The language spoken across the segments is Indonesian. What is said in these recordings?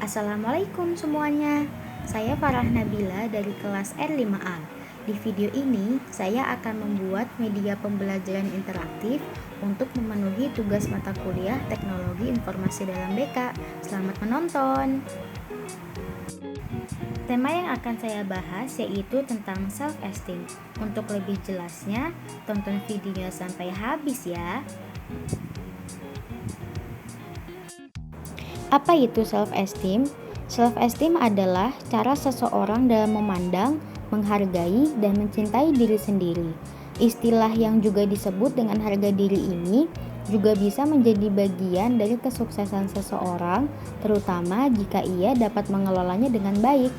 Assalamualaikum semuanya. Saya Farah Nabila dari kelas R5A. Di video ini, saya akan membuat media pembelajaran interaktif untuk memenuhi tugas mata kuliah Teknologi Informasi dalam BK. Selamat menonton. Tema yang akan saya bahas yaitu tentang self-esteem. Untuk lebih jelasnya, tonton videonya sampai habis ya. Apa itu self-esteem? Self-esteem adalah cara seseorang dalam memandang, menghargai, dan mencintai diri sendiri. Istilah yang juga disebut dengan harga diri ini juga bisa menjadi bagian dari kesuksesan seseorang, terutama jika ia dapat mengelolanya dengan baik.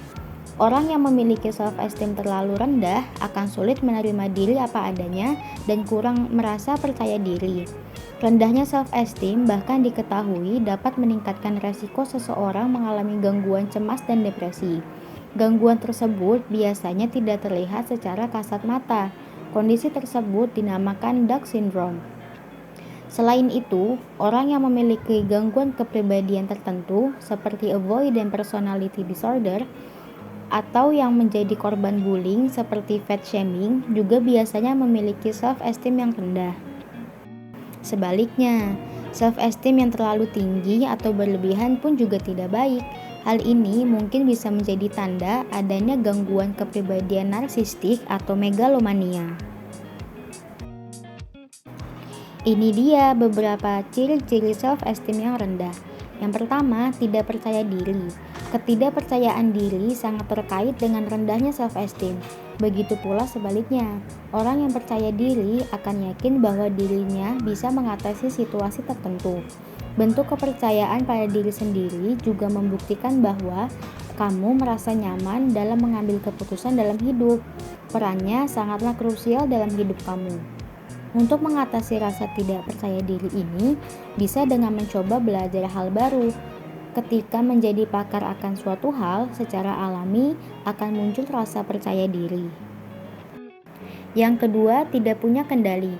Orang yang memiliki self-esteem terlalu rendah akan sulit menerima diri apa adanya dan kurang merasa percaya diri. Rendahnya self-esteem bahkan diketahui dapat meningkatkan resiko seseorang mengalami gangguan cemas dan depresi. Gangguan tersebut biasanya tidak terlihat secara kasat mata. Kondisi tersebut dinamakan Dark Syndrome. Selain itu, orang yang memiliki gangguan kepribadian tertentu seperti avoidant personality disorder atau yang menjadi korban bullying seperti fat shaming juga biasanya memiliki self-esteem yang rendah. Sebaliknya, self-esteem yang terlalu tinggi atau berlebihan pun juga tidak baik. Hal ini mungkin bisa menjadi tanda adanya gangguan kepribadian narsistik atau megalomania. Ini dia beberapa ciri-ciri self-esteem yang rendah. Yang pertama, tidak percaya diri. Ketidakpercayaan diri sangat terkait dengan rendahnya self-esteem. Begitu pula sebaliknya, orang yang percaya diri akan yakin bahwa dirinya bisa mengatasi situasi tertentu. Bentuk kepercayaan pada diri sendiri juga membuktikan bahwa kamu merasa nyaman dalam mengambil keputusan dalam hidup. Perannya sangatlah krusial dalam hidup kamu. Untuk mengatasi rasa tidak percaya diri ini, bisa dengan mencoba belajar hal baru. Ketika menjadi pakar akan suatu hal, secara alami akan muncul rasa percaya diri. Yang kedua, tidak punya kendali.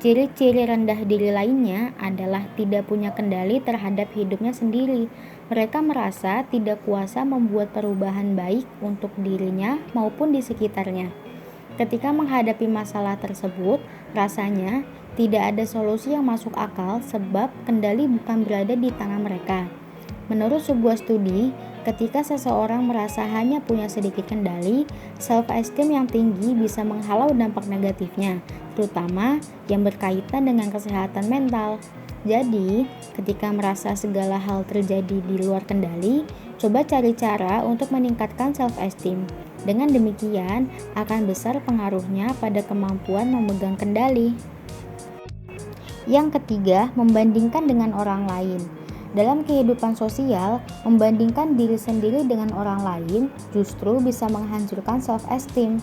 Ciri-ciri rendah diri lainnya adalah tidak punya kendali terhadap hidupnya sendiri. Mereka merasa tidak kuasa membuat perubahan baik untuk dirinya maupun di sekitarnya. Ketika menghadapi masalah tersebut, rasanya tidak ada solusi yang masuk akal sebab kendali bukan berada di tangan mereka. Menurut sebuah studi, ketika seseorang merasa hanya punya sedikit kendali, self-esteem yang tinggi bisa menghalau dampak negatifnya, terutama yang berkaitan dengan kesehatan mental. Jadi, ketika merasa segala hal terjadi di luar kendali, coba cari cara untuk meningkatkan self-esteem. Dengan demikian, akan besar pengaruhnya pada kemampuan memegang kendali. Yang ketiga, membandingkan dengan orang lain. Dalam kehidupan sosial, membandingkan diri sendiri dengan orang lain justru bisa menghancurkan self-esteem.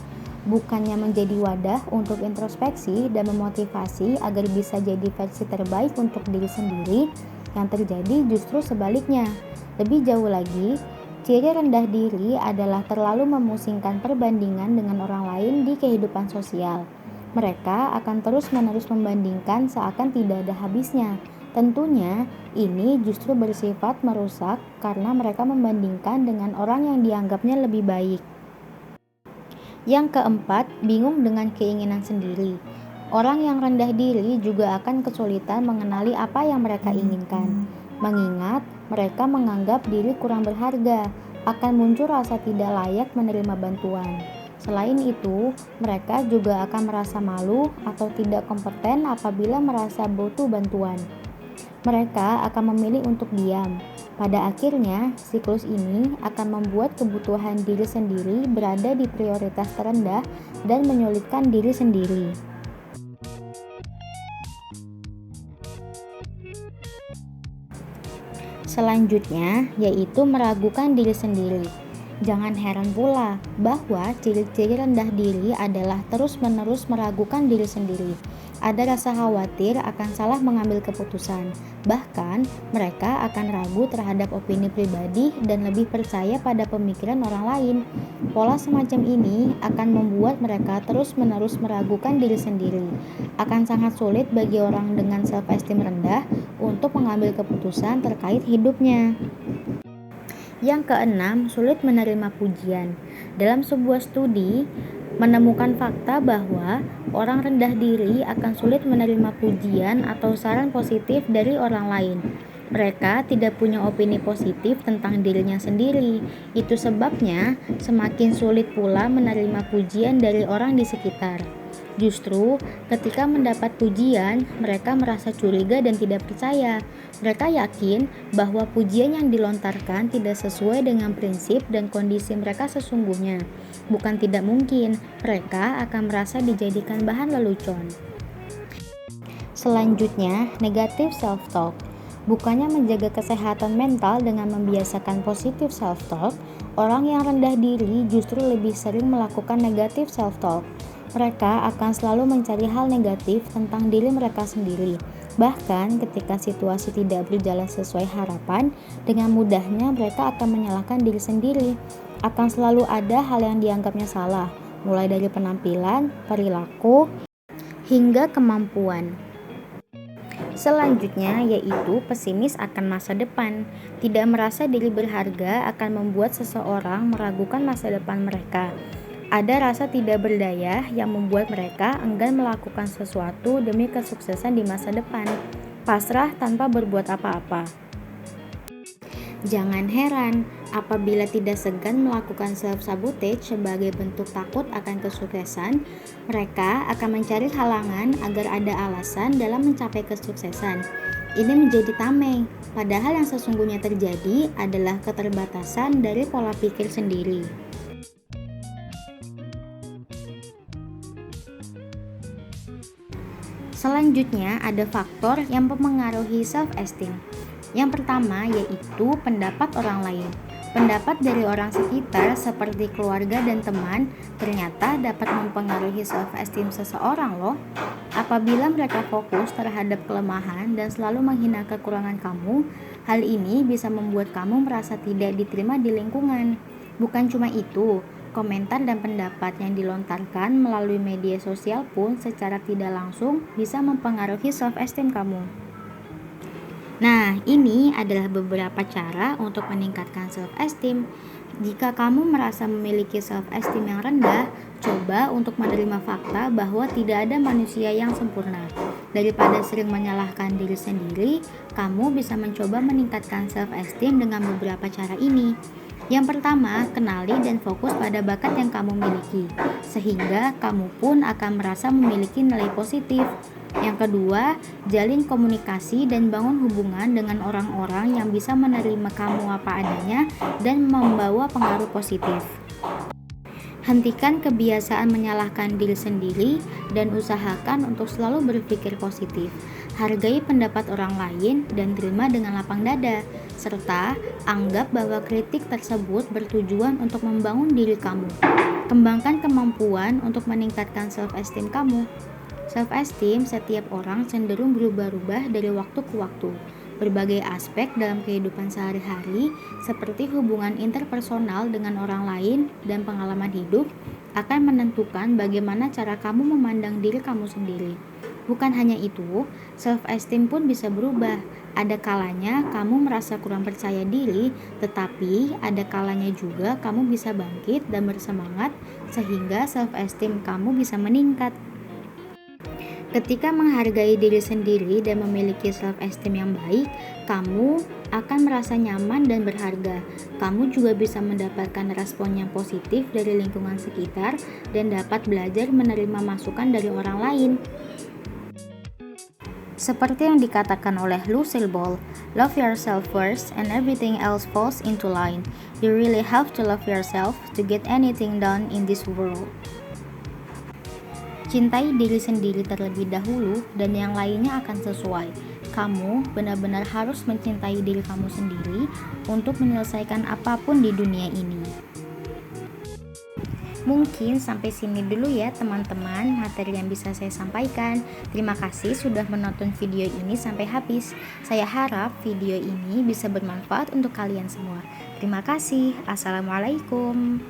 Bukannya menjadi wadah untuk introspeksi dan memotivasi agar bisa jadi versi terbaik untuk diri sendiri, yang terjadi justru sebaliknya. Lebih jauh lagi, ciri rendah diri adalah terlalu memusingkan perbandingan dengan orang lain di kehidupan sosial. Mereka akan terus-menerus membandingkan seakan tidak ada habisnya. Tentunya, ini justru bersifat merusak karena mereka membandingkan dengan orang yang dianggapnya lebih baik. Yang keempat, bingung dengan keinginan sendiri. Orang yang rendah diri juga akan kesulitan mengenali apa yang mereka inginkan. Mengingat mereka menganggap diri kurang berharga, akan muncul rasa tidak layak menerima bantuan. Selain itu, mereka juga akan merasa malu atau tidak kompeten apabila merasa butuh bantuan. Mereka akan memilih untuk diam. Pada akhirnya, siklus ini akan membuat kebutuhan diri sendiri berada di prioritas terendah dan menyulitkan diri sendiri. Selanjutnya, yaitu meragukan diri sendiri. Jangan heran pula bahwa ciri-ciri rendah diri adalah terus-menerus meragukan diri sendiri. Ada rasa khawatir akan salah mengambil keputusan. Bahkan, mereka akan ragu terhadap opini pribadi dan lebih percaya pada pemikiran orang lain. Pola semacam ini akan membuat mereka terus-menerus meragukan diri sendiri. Akan sangat sulit bagi orang dengan self-esteem rendah untuk mengambil keputusan terkait hidupnya. Yang keenam, sulit menerima pujian. Dalam sebuah studi, menemukan fakta bahwa orang rendah diri akan sulit menerima pujian atau saran positif dari orang lain. Mereka tidak punya opini positif tentang dirinya sendiri. Itu sebabnya semakin sulit pula menerima pujian dari orang di sekitar. Justru ketika mendapat pujian, mereka merasa curiga dan tidak percaya. Mereka yakin bahwa pujian yang dilontarkan tidak sesuai dengan prinsip dan kondisi mereka sesungguhnya. Bukan tidak mungkin, mereka akan merasa dijadikan bahan lelucon. Selanjutnya, negative self-talk. Bukannya menjaga kesehatan mental dengan membiasakan positive self-talk, orang yang rendah diri justru lebih sering melakukan negative self-talk. Mereka akan selalu mencari hal negatif tentang diri mereka sendiri. Bahkan ketika situasi tidak berjalan sesuai harapan, dengan mudahnya mereka akan menyalahkan diri sendiri. Akan selalu ada hal yang dianggapnya salah, mulai dari penampilan, perilaku, hingga kemampuan. Selanjutnya yaitu pesimis akan masa depan. Tidak merasa diri berharga akan membuat seseorang meragukan masa depan mereka. Ada rasa tidak berdaya yang membuat mereka enggan melakukan sesuatu demi kesuksesan di masa depan. Pasrah tanpa berbuat apa-apa. Jangan heran apabila tidak segan melakukan self-sabotage sebagai bentuk takut akan kesuksesan, mereka akan mencari halangan agar ada alasan dalam mencapai kesuksesan. Ini menjadi tameng, padahal yang sesungguhnya terjadi adalah keterbatasan dari pola pikir sendiri. Selanjutnya ada faktor yang mempengaruhi self-esteem. Yang pertama yaitu pendapat orang lain. Pendapat dari orang sekitar seperti keluarga dan teman ternyata dapat mempengaruhi self-esteem seseorang loh. Apabila mereka fokus terhadap kelemahan dan selalu menghina kekurangan kamu, hal ini bisa membuat kamu merasa tidak diterima di lingkungan. Bukan cuma itu, komentar dan pendapat yang dilontarkan melalui media sosial pun secara tidak langsung bisa mempengaruhi self-esteem kamu. Nah, ini adalah beberapa cara untuk meningkatkan self-esteem. Jika kamu merasa memiliki self-esteem yang rendah, coba untuk menerima fakta bahwa tidak ada manusia yang sempurna. Daripada sering menyalahkan diri sendiri, kamu bisa mencoba meningkatkan self-esteem dengan beberapa cara ini. Yang pertama, kenali dan fokus pada bakat yang kamu miliki, sehingga kamu pun akan merasa memiliki nilai positif. Yang kedua, jalin komunikasi dan bangun hubungan dengan orang-orang yang bisa menerima kamu apa adanya dan membawa pengaruh positif. Hentikan kebiasaan menyalahkan diri sendiri dan usahakan untuk selalu berpikir positif. Hargai pendapat orang lain dan terima dengan lapang dada, serta anggap bahwa kritik tersebut bertujuan untuk membangun diri kamu. Kembangkan kemampuan untuk meningkatkan self-esteem kamu. Self-esteem setiap orang cenderung berubah-ubah dari waktu ke waktu. Berbagai aspek dalam kehidupan sehari-hari, seperti hubungan interpersonal dengan orang lain dan pengalaman hidup, akan menentukan bagaimana cara kamu memandang diri kamu sendiri. Bukan hanya itu, self-esteem pun bisa berubah. Ada kalanya kamu merasa kurang percaya diri, tetapi ada kalanya juga kamu bisa bangkit dan bersemangat sehingga self-esteem kamu bisa meningkat. Ketika menghargai diri sendiri dan memiliki self-esteem yang baik, kamu akan merasa nyaman dan berharga. Kamu juga bisa mendapatkan respon yang positif dari lingkungan sekitar dan dapat belajar menerima masukan dari orang lain. Seperti yang dikatakan oleh Lucille Ball, love yourself first and everything else falls into line. You really have to love yourself to get anything done in this world. Cintai diri sendiri terlebih dahulu dan yang lainnya akan sesuai. Kamu benar-benar harus mencintai diri kamu sendiri untuk menyelesaikan apapun di dunia ini. Mungkin sampai sini dulu ya teman-teman materi yang bisa saya sampaikan. Terima kasih sudah menonton video ini sampai habis. Saya harap video ini bisa bermanfaat untuk kalian semua. Terima kasih. Assalamualaikum.